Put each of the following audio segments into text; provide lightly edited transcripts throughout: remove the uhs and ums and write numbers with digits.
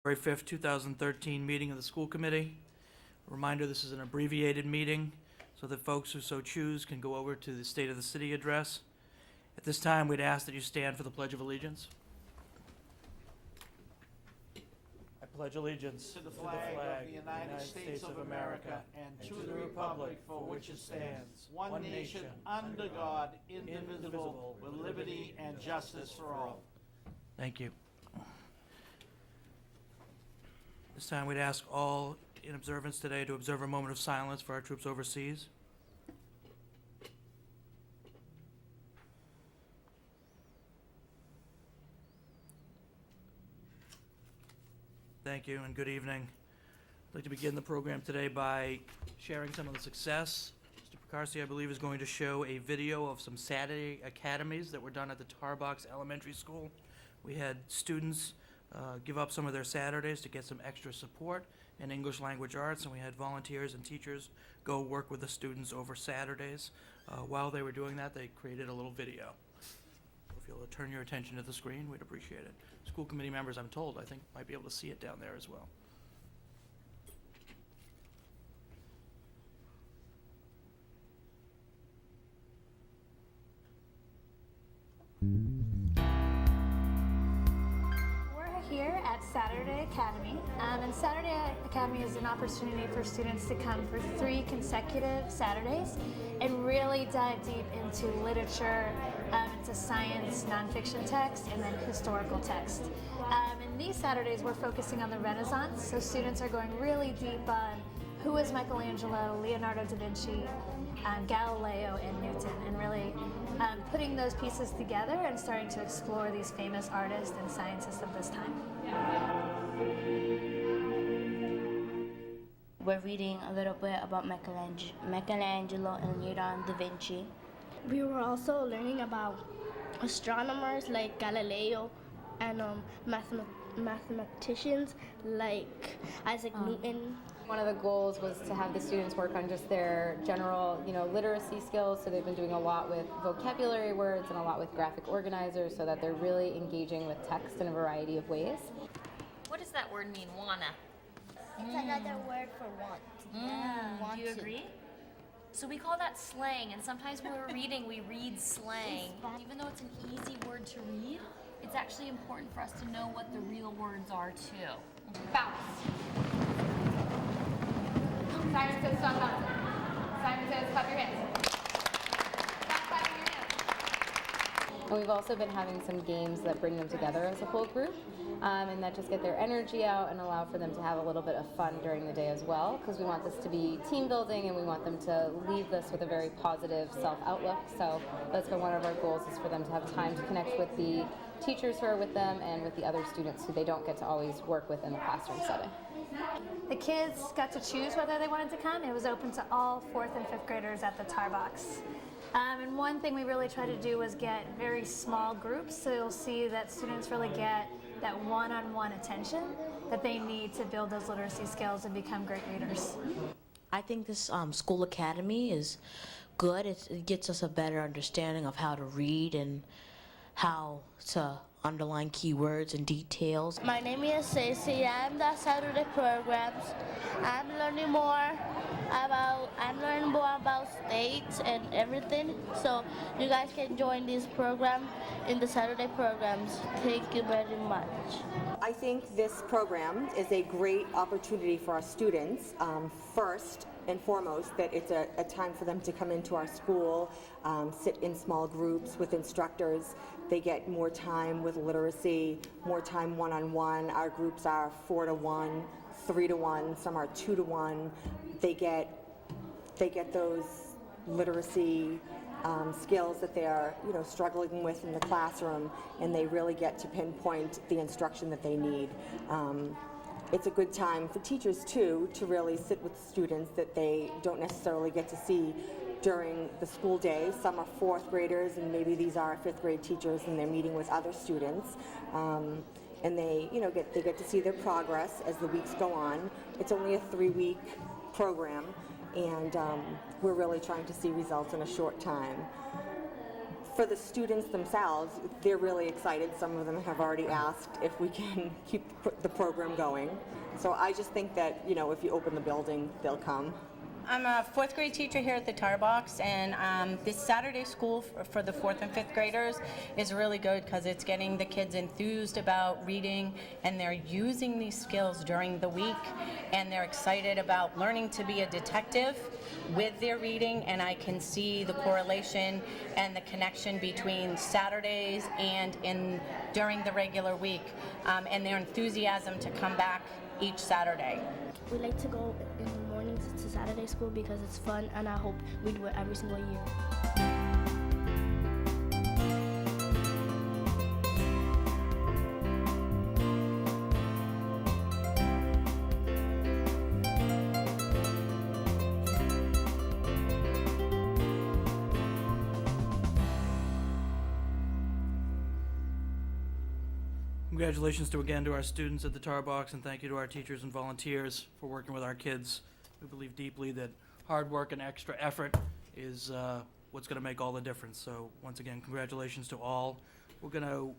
February 5th, 2013 meeting of the school committee. A reminder, this is an abbreviated meeting so that folks who so choose can go over to the State of the City address. At this time, we'd ask that you stand for the Pledge of Allegiance. I pledge allegiance to the flag of the United States of America and to the republic for which it stands, one nation, under God, indivisible, with liberty and justice for all. Thank you. This time, we'd ask all in observance today to observe a moment of silence for our troops overseas. Thank you and good evening. I'd like to begin the program today by sharing some of the success. Mr. Picarsi, I believe, is going to show a video of some Saturday academies that were done at the Tarbox Elementary School. We had students give up some of their Saturdays to get some extra support in English language arts, and we had volunteers and teachers go work with the students over Saturdays. While they were doing that, they created a little video. If you'll turn your attention to the screen, we'd appreciate it. School committee members, I'm told, I think, might be able to see it down there as well. We're here at Saturday Academy, and Saturday Academy is an opportunity for students to come for 3 consecutive Saturdays and really dive deep into literature, into science, nonfiction text, and then historical text. And these Saturdays we're focusing on the Renaissance, so students are going really deep on who is Michelangelo, Leonardo da Vinci, Galileo, and Newton, and really putting those pieces together and starting to explore these famous artists and scientists of this time. We're reading a little bit about Michelangelo and Leonardo da Vinci. We were also learning about astronomers like Galileo and mathematicians like Isaac Newton. One of the goals was to have the students work on just their general, literacy skills. So they've been doing a lot with vocabulary words and a lot with graphic organizers so that they're really engaging with text in a variety of ways. What does that word mean, wanna? It's another word for want. Yeah. Do you agree? So we call that slang, and sometimes when we're reading, we read slang. Even though it's an easy word to read, it's actually important for us to know what the real words are too. Bounce. Simon says stop bouncing. Simon says clap your hands. Stop clapping your hands. And we've also been having some games that bring them together as a whole group, and that just get their energy out and allow for them to have a little bit of fun during the day as well, because we want this to be team building and we want them to leave this with a very positive self-outlook. So that's been one of our goals, is for them to have time to connect with the teachers who are with them and with the other students who they don't get to always work with in the classroom setting. The kids got to choose whether they wanted to come. It was open to all 4th and 5th graders at the Tarbox. And one thing we really tried to do was get very small groups, so you'll see that students really get that one-on-one attention that they need to build those literacy skills and become great readers. I think this school academy is good. It gets us a better understanding of how to read and how to underline keywords and details. My name is Ceci. I'm the Saturday programs. I'm learning more about states and everything. So you guys can join this program in the Saturday programs. Thank you very much. I think this program is a great opportunity for our students. First and foremost, that it's a time for them to come into our school, sit in small groups with instructors. They get more time with literacy, more time one-on-one. Our groups are 4-to-1, 3-to-1, some are 2-to-1. They get those literacy skills that they're struggling with in the classroom, and they really get to pinpoint the instruction that they need. It's a good time for teachers too to really sit with students that they don't necessarily get to see during the school day. Some are 4th graders, and maybe these are 5th grade teachers, and they're meeting with other students, and they get to see their progress as the weeks go on. It's only a 3-week program, and we're really trying to see results in a short time. for the students themselves, they're really excited. Some of them have already asked if we can keep the program going. So I just think that, you know, if you open the building, they'll come. I'm a fourth grade teacher here at the Tar Box, and this Saturday school for the fourth and fifth graders is really good because it's getting the kids enthused about reading, and they're using these skills during the week, and they're excited about learning to be a detective with their reading, and I can see the correlation and the connection between Saturdays and during the regular week, and their enthusiasm to come back each Saturday. We like to go in the mornings to Saturday school because it's fun, and I hope we do it every single year. Congratulations again to our students at the Tar Box, and thank you to our teachers and volunteers for working with our kids. We believe deeply that hard work and extra effort is what's going to make all the difference. So once again, congratulations to all. We're going to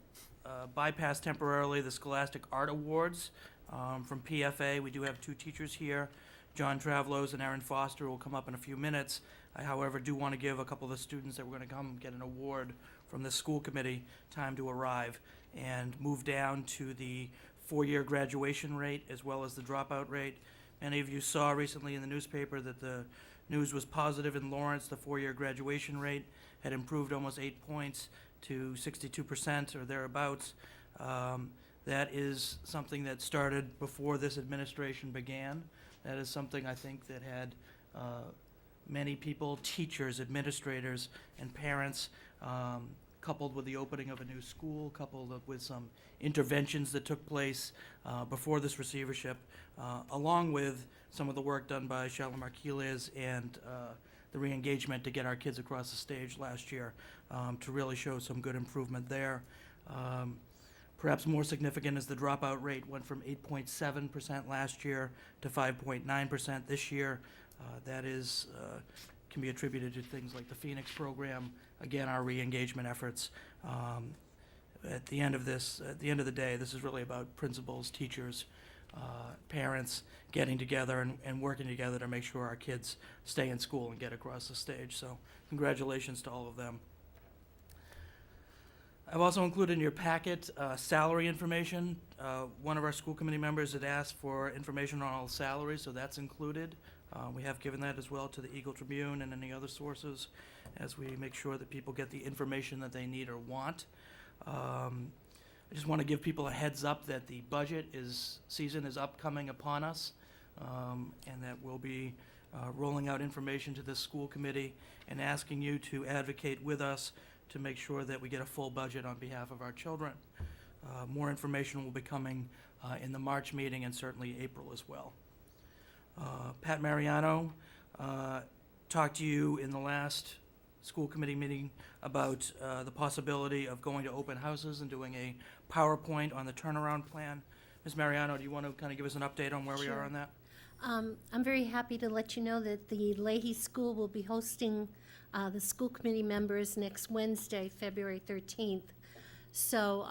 bypass temporarily the Scholastic Art Awards from PFA. We do have two teachers here, John Travlos and Erin Foster, who will come up in a few minutes. I, however, do want to give a couple of the students that were going to come get an award from the school committee time to arrive and move down to the four-year graduation rate as well as the dropout rate. Many of you saw recently in the newspaper that the news was positive in Lawrence. The four-year graduation rate had improved almost 8 points to 62% or thereabouts. That is something that started before this administration began. That is something I think that had many people, teachers, administrators, and parents, coupled with the opening of a new school, coupled with some interventions that took place before this receivership, along with some of the work done by Shalimar Quiles and the re-engagement to get our kids across the stage last year to really show some good improvement there. Perhaps more significant is the dropout rate went from 8.7% last year to 5.9% this year. That is can be attributed to things like the Phoenix program, again, our re-engagement efforts. At the end of the day, this is really about principals, teachers, parents getting together and working together to make sure our kids stay in school and get across the stage. So congratulations to all of them. I've also included in your packet salary information. One of our school committee members had asked for information on all salaries, so that's included. We have given that as well to the Eagle Tribune and any other sources as we make sure that people get the information that they need or want. I just want to give people a heads up that the budget season is upcoming upon us, and that we'll be rolling out information to this school committee and asking you to advocate with us to make sure that we get a full budget on behalf of our children. More information will be coming in the March meeting and certainly April as well. Pat Mariano talked to you in the last school committee meeting about the possibility of going to open houses and doing a PowerPoint on the turnaround plan. Ms. Mariano, do you want to kind of give us an update on where we are on that? I'm very happy to let you know that the Leahy School will be hosting the school committee members next Wednesday, February 13th. So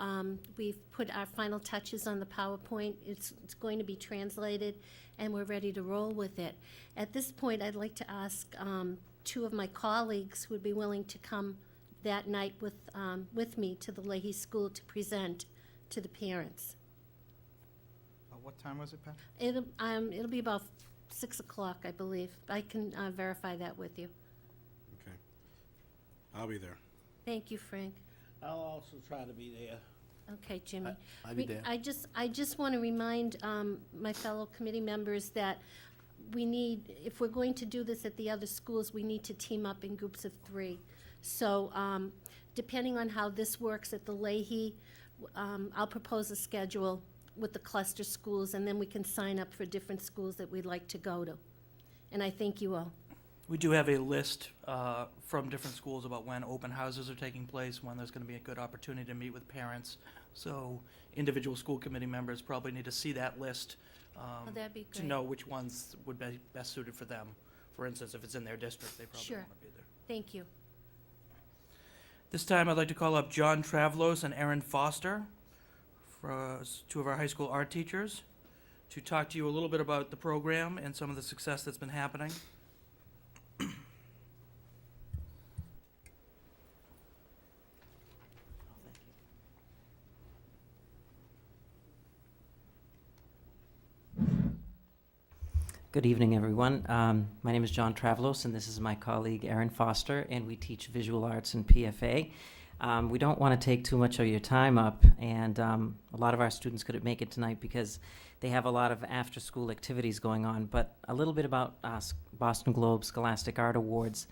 we've put our final touches on the PowerPoint. It's going to be translated, and we're ready to roll with it. At this point, I'd like to ask two of my colleagues who would be willing to come that night with me to the Leahy School to present to the parents. What time was it, Pat? It'll be about 6 o'clock, I believe. I can verify that with you. Okay. I'll be there. Thank you, Frank. I'll also try to be there. Okay, Jimmy. I'll be there. I just want to remind my fellow committee members that we need, if we're going to do this at the other schools, we need to team up in groups of 3. So depending on how this works at the Leahy, I'll propose a schedule with the cluster schools, and then we can sign up for different schools that we'd like to go to. And I thank you all. We do have a list from different schools about when open houses are taking place, when there's going to be a good opportunity to meet with parents. So individual school committee members probably need to see that list that'd be to great. know which ones would be best suited for them. For instance, if it's in their district, they probably Sure. want to be there. Thank you. This time, I'd like to call up John Travlos and Erin Foster, two of our high school art teachers, to talk to you a little bit about the program and some of the success that's been happening. Good evening, everyone. My name is John Travlos, and this is my colleague Erin Foster, and we teach visual arts and PFA. We don't want to take too much of your time up, and a lot of our students couldn't make it tonight because they have a lot of after-school activities going on, but a little bit about Boston Globe Scholastic Art Awards.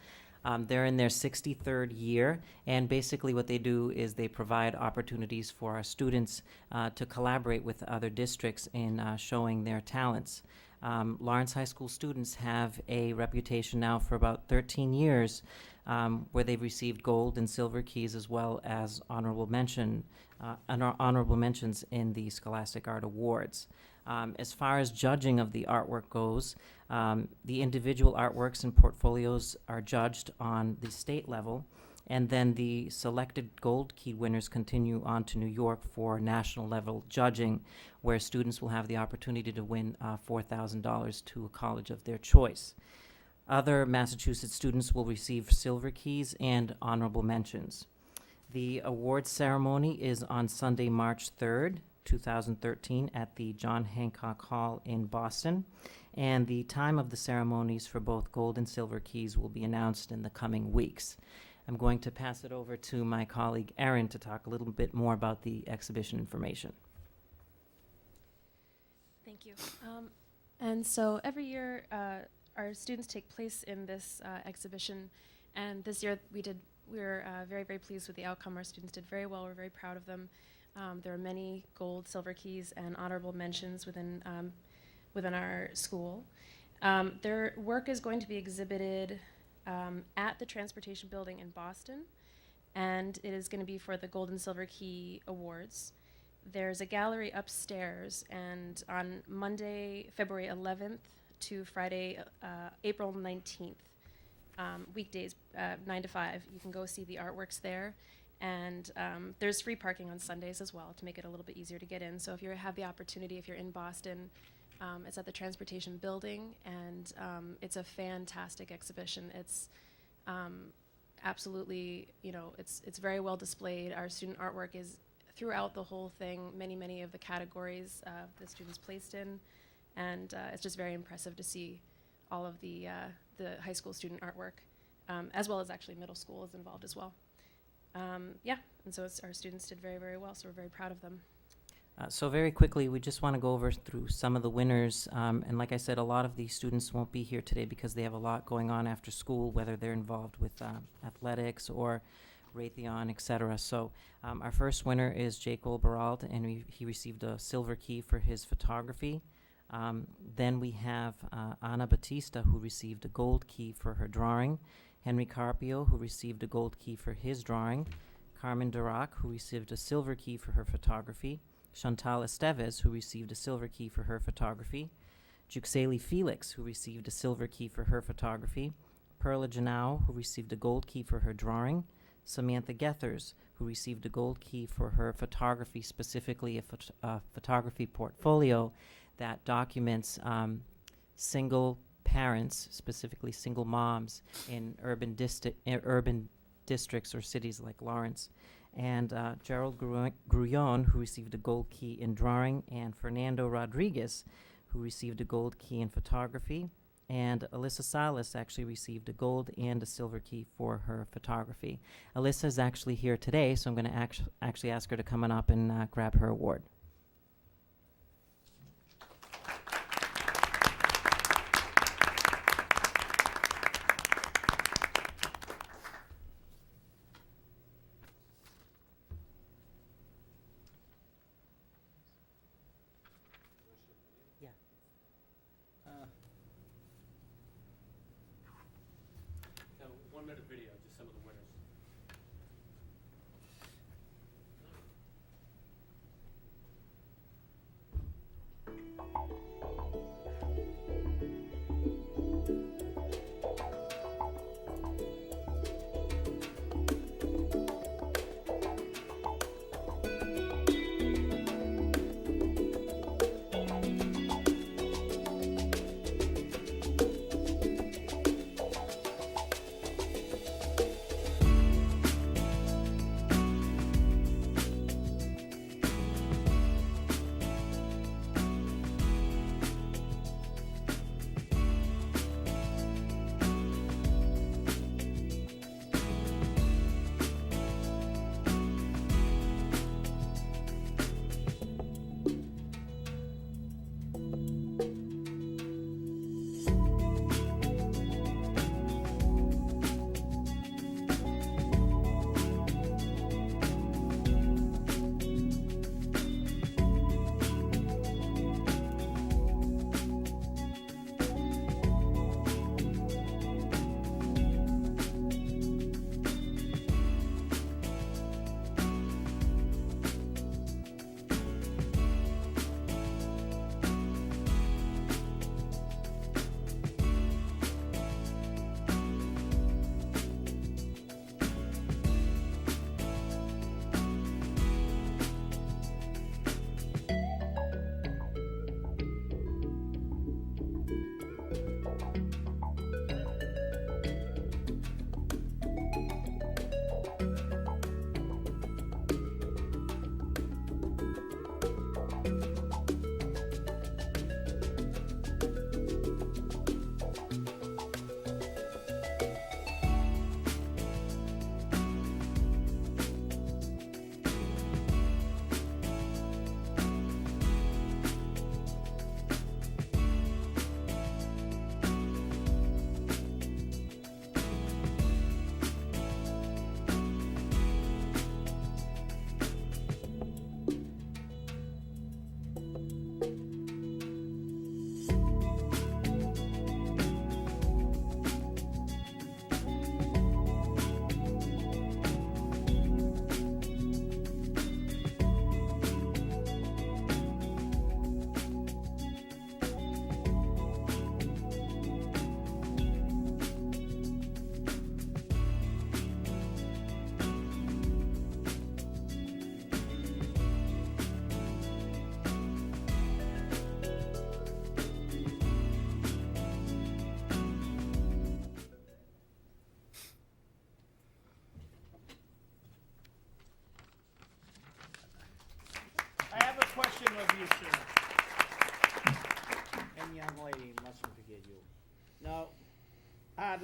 They're in their 63rd year, and basically what they do is they provide opportunities for our students to collaborate with other districts in showing their talents. Lawrence High School students have a reputation now for about 13 years where they've received gold and silver keys as well as honorable mentions in the Scholastic Art Awards. As far as judging of the artwork goes, the individual artworks and portfolios are judged on the state level, and then the selected gold key winners continue on to New York for national level judging, where students will have the opportunity to win $4,000 to a college of their choice. Other Massachusetts students will receive silver keys and honorable mentions. The awards ceremony is on Sunday, March 3rd, 2013 at the John Hancock Hall in Boston, and the time of the ceremonies for both gold and silver keys will be announced in the coming weeks. I'm going to pass it over to my colleague Erin to talk a little bit more about the exhibition information. Thank you. And so every year our students take place in this exhibition, and this year we're very, very pleased with the outcome. Our students did very well. We're very proud of them. There are many gold, silver keys, and honorable mentions within our school. Their work is going to be exhibited at the Transportation Building in Boston, and it is going to be for the Gold and Silver Key Awards. There's a gallery upstairs, and on Monday, February 11th to Friday, April 19th, weekdays, 9 to 5, you can go see the artworks there. And there's free parking on Sundays as well to make it a little bit easier to get in. So if you have the opportunity, if you're in Boston, it's at the Transportation Building, and it's a fantastic exhibition. It's absolutely, it's very well displayed. Our student artwork is throughout the whole thing, many of the categories the students placed in, and it's just very impressive to see all of the high school student artwork, as well as actually middle school is involved as well. And so our students did very, very well, so we're very proud of them. So very quickly, we just want to go through some of the winners. And like I said, a lot of these students won't be here today because they have a lot going on after school, whether they're involved with athletics or Raytheon, etc. So our first winner is Jake Olberald, and he received a silver key for his photography. Then we have Anna Batista, who received a gold key for her drawing. Henry Carpio, who received a gold key for his drawing. Carmen Durac, who received a silver key for her photography. Chantal Esteves, who received a silver key for her photography. Juxeli Felix, who received a silver key for her photography. Perla Janau, who received a gold key for her drawing. Samantha Gethers, who received a gold key for her photography, specifically a photography portfolio that documents single parents, specifically single moms in urban districts or cities like Lawrence. And Gerald Grullon, who received a gold key in drawing, and Fernando Rodriguez, who received a gold key in photography. And Alyssa Salas actually received a gold and a silver key for her photography. Alyssa is actually here today, so I'm going to actually ask her to come on up and grab her award. So 1 minute video, just some of the winners.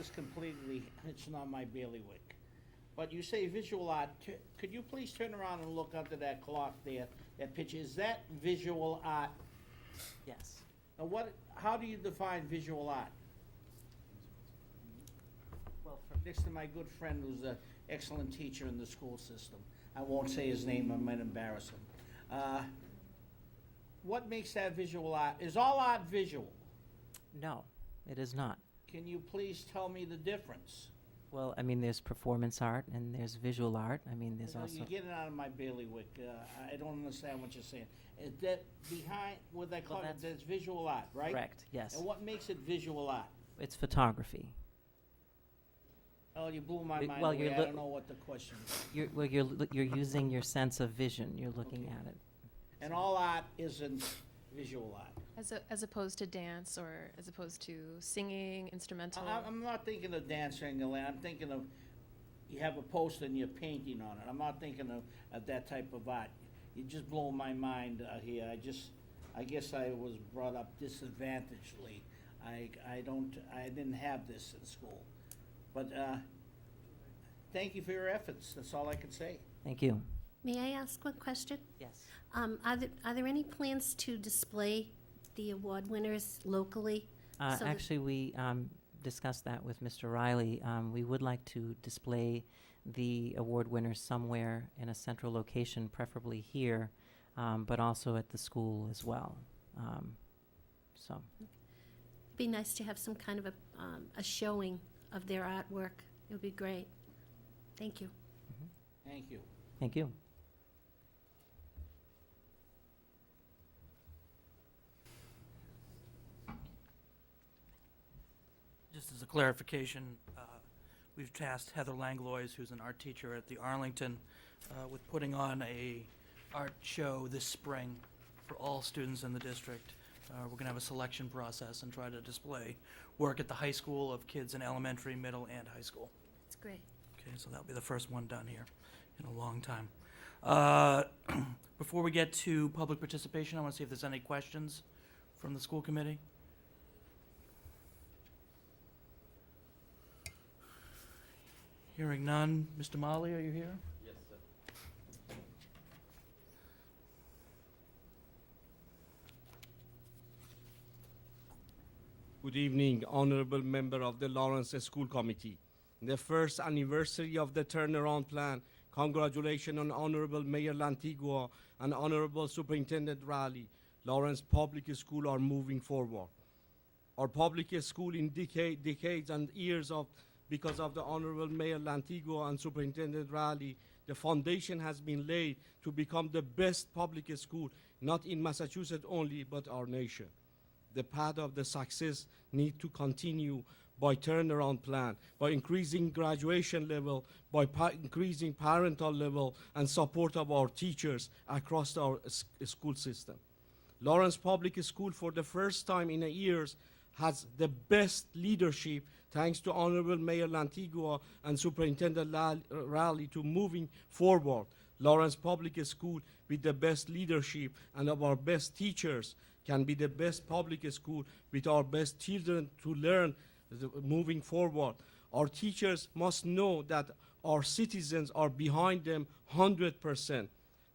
is completely, it's not my bailiwick. But you say visual art, could you please turn around and look under that clock there, that picture, is that visual art? Yes. Now how do you define visual art? Well, next to my good friend who's an excellent teacher in the school system. I won't say his name, I might embarrass him. What makes that visual art? Is all art visual? No, it is not. Can you please tell me the difference? Well, I mean, there's performance art and there's visual art. I mean, there's also... You're getting out of my bailiwick. I don't understand what you're saying. Is that behind, what they call it, that's visual art, right? Correct, yes. And what makes it visual art? It's photography. Oh, you blew my mind well, away. you're I don't know what the question is. You're using your sense of vision. You're looking at it. And all art isn't visual art. As opposed to dance, or as opposed to singing, instrumental. I'm not thinking of dancing, Elaine. I'm thinking of, you have a poster and you're painting on it. I'm not thinking of that type of art. You just blow my mind here. I guess I was brought up disadvantagedly. I didn't have this in school. But thank you for your efforts. That's all I can say. Thank you. May I ask one question? Yes. Are there any plans to display the award winners locally? So that- Actually, we discussed that with Mr. Riley. We would like to display the award winners somewhere in a central location, preferably here, but also at the school as well. So. It'd be nice to have some kind of a showing of their artwork. It would be great. Thank you. Thank you. Thank you. Just as a clarification, we've tasked Heather Langlois, who's an art teacher at the Arlington, with putting on a art show this spring for all students in the district. We're going to have a selection process and try to display work at the high school of kids in elementary, middle, and high school. That's great. Okay, so that'll be the first one done here in a long time. Before we get to public participation, I want to see if there's any questions from the school committee. Hearing none. Mr. Molly, are you here? Yes, sir. Good evening, honorable member of the Lawrence School Committee. The first anniversary of the turnaround plan. Congratulations on Honorable Mayor Lantigua and Honorable Superintendent Raleigh. Lawrence Public School are moving forward. Our public school in decades and years because of the Honorable Mayor Lantigua and Superintendent Raleigh, the foundation has been laid to become the best public school, not in Massachusetts only, but our nation. The path of the success need to continue by turnaround plan, by increasing graduation level, by increasing parental level and support of our teachers across our school system. Lawrence Public School for the first time in years has the best leadership thanks to Honorable Mayor Lantigua and Superintendent Raleigh to moving forward. Lawrence Public School with the best leadership and of our best teachers can be the best public school with our best children to learn moving forward. Our teachers must know that our citizens are behind them 100%.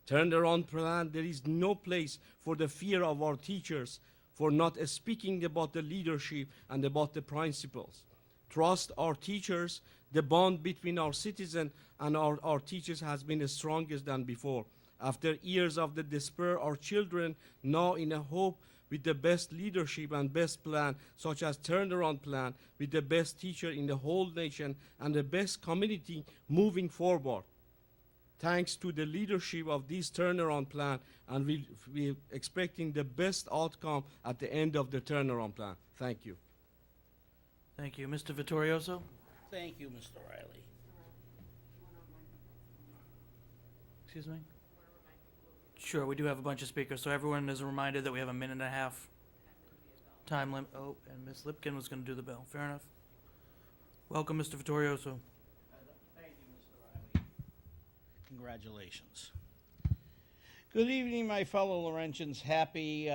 Turnaround plan, there is no place for the fear of our teachers for not speaking about the leadership and about the principles. Trust our teachers. The bond between our citizens and our teachers has been the strongest than before. After years of the despair, our children now in a hope with the best leadership and best plan, such as turnaround plan, with the best teacher in the whole nation and the best community moving forward. Thanks to the leadership of this turnaround plan, and we're expecting the best outcome at the end of the turnaround plan. Thank you. Thank you. Mr. Vittorioso? Thank you, Mr. Riley. Excuse me? Sure, we do have a bunch of speakers, so everyone is reminded that we have a minute and a half time limit. Oh, and Ms. Lipkin was going to do the bell. Fair enough. Welcome, Mr. Vittorioso. Thank you, Mr. Riley. Congratulations. Good evening, my fellow Laurentians. Happy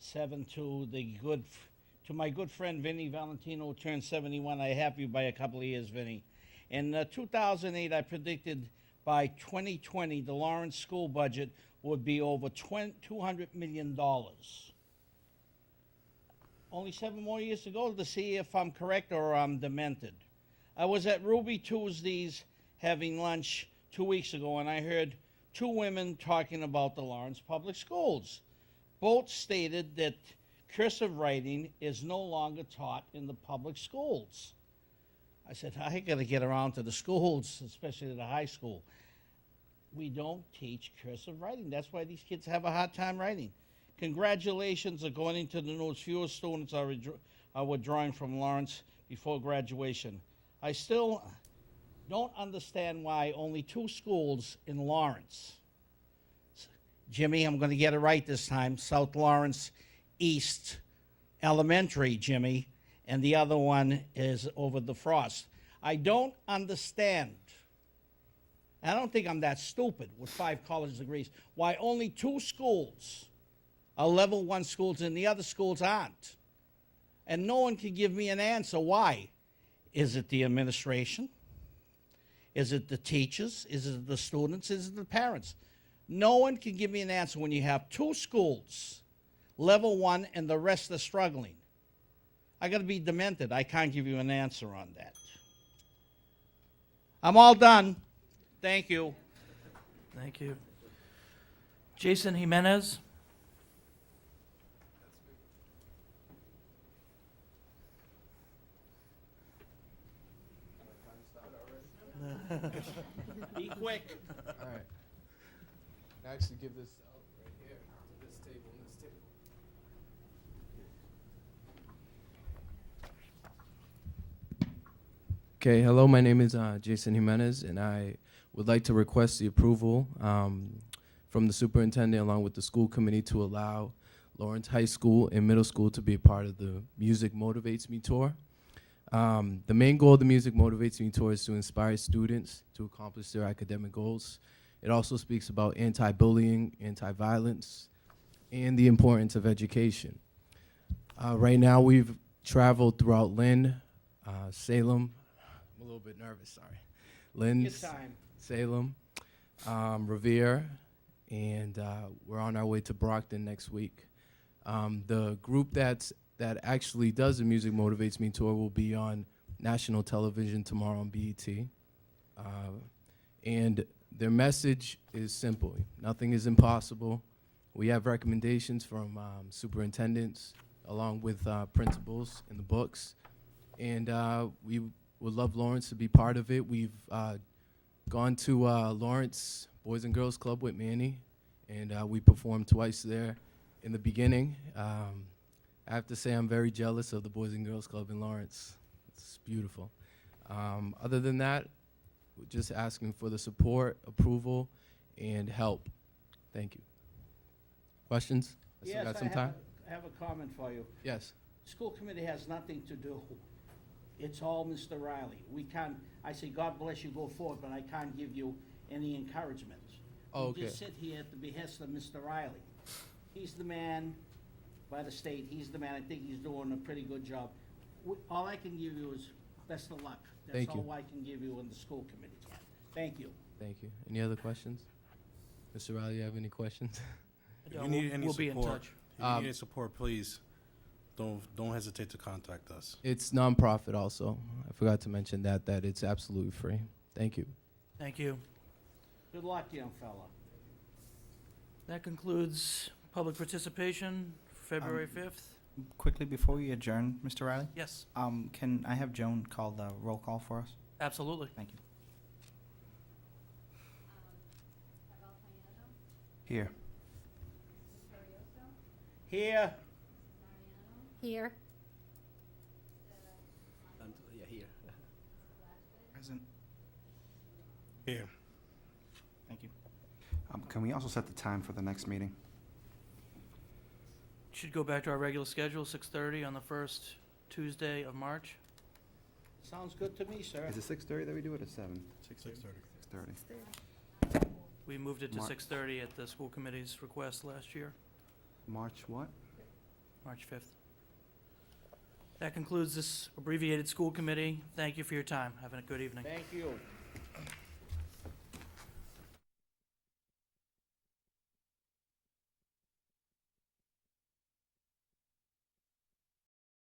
7 to the good to my good friend Vinny Valentino, who turned 71. I have you by a couple of years, Vinny. In 2008, I predicted by 2020 the Lawrence school budget would be over $200 million. Only 7 more years to go to see if I'm correct or I'm demented. I was at Ruby Tuesdays having lunch 2 weeks ago, and I heard 2 women talking about the Lawrence Public Schools. Both stated that cursive writing is no longer taught in the public schools. I said, I got to get around to the schools, especially the high school. We don't teach cursive writing. That's why these kids have a hard time writing. Congratulations, according to the news, fewer students are withdrawing from Lawrence before graduation. I still don't understand why only 2 schools in Lawrence, Jimmy, I'm going to get it right this time, South Lawrence East Elementary, Jimmy, and the other one is over the Frost. I don't understand. I don't think I'm that stupid with 5 college degrees. Why only 2 schools are level 1 schools and the other schools aren't? And no one can give me an answer. Why? Is it the administration? Is it the teachers? Is it the students? Is it the parents? No one can give me an answer when you have 2 schools, level 1, and the rest are struggling. I got to be demented. I can't give you an answer on that. I'm all done. Thank you. Thank you. Jason Jimenez. Be quick. All right. Actually, give this out right here to this table and this table. Okay, hello, my name is Jason Jimenez, and I would like to request the approval from the superintendent along with the school committee to allow Lawrence High School and middle school to be a part of the Music Motivates Me tour. The main goal of the Music Motivates Me tour is to inspire students to accomplish their academic goals. It also speaks about anti-bullying, anti-violence, and the importance of education. Right now we've traveled throughout Lynn, Salem. I'm a little bit nervous, sorry. Lynn, Salem, Revere, and we're on our way to Brockton next week. The group that actually does the Music Motivates Me tour will be on national television tomorrow on BET. And their message is simple. Nothing is impossible. We have recommendations from superintendents along with principals in the books. And we would love Lawrence to be part of it. We've gone to Lawrence Boys and Girls Club with Manny, and we performed twice there in the beginning. I have to say I'm very jealous of the Boys and Girls Club in Lawrence. It's beautiful. Other than that, we're just asking for the support, approval, and help. Thank you. Questions? I still got some time? I have a comment for you. Yes. School committee has nothing to do. It's all Mr. Riley. We can't, I say, God bless you, go forward, but I can't give you any encouragement. Oh, We okay. just sit here at the behest of Mr. Riley. He's the man by the state. He's the man. I think he's doing a pretty good job. All I can give you is best of luck. Thank That's you. all I can give you, and the school committee can. Thank you. Thank you. Any other questions? Mr. Riley, you have any questions? If you need any We'll be in support, touch. if you need any support, please don't hesitate to contact us. It's nonprofit also. I forgot to mention that it's absolutely free. Thank you. Thank you. Good luck, young fella. That concludes public participation for February 5th. Quickly before we adjourn, Mr. Riley? Yes. Can I have Joan call the roll call for us? Absolutely. Thank you. Here. Here. Here. Yeah, here. Present. Here. Thank you. Can we also set the time for the next meeting? Should go back to our regular schedule, 6:30 on the first Tuesday of March. Sounds good to me, sir. Is it 6:30 that we do it, or 7? 6:30. 6:30. We moved it to Mar- 6:30 at the school committee's request last year, March what? March 5th. That concludes this abbreviated school committee. Thank you for your time. Have a good evening. Thank you.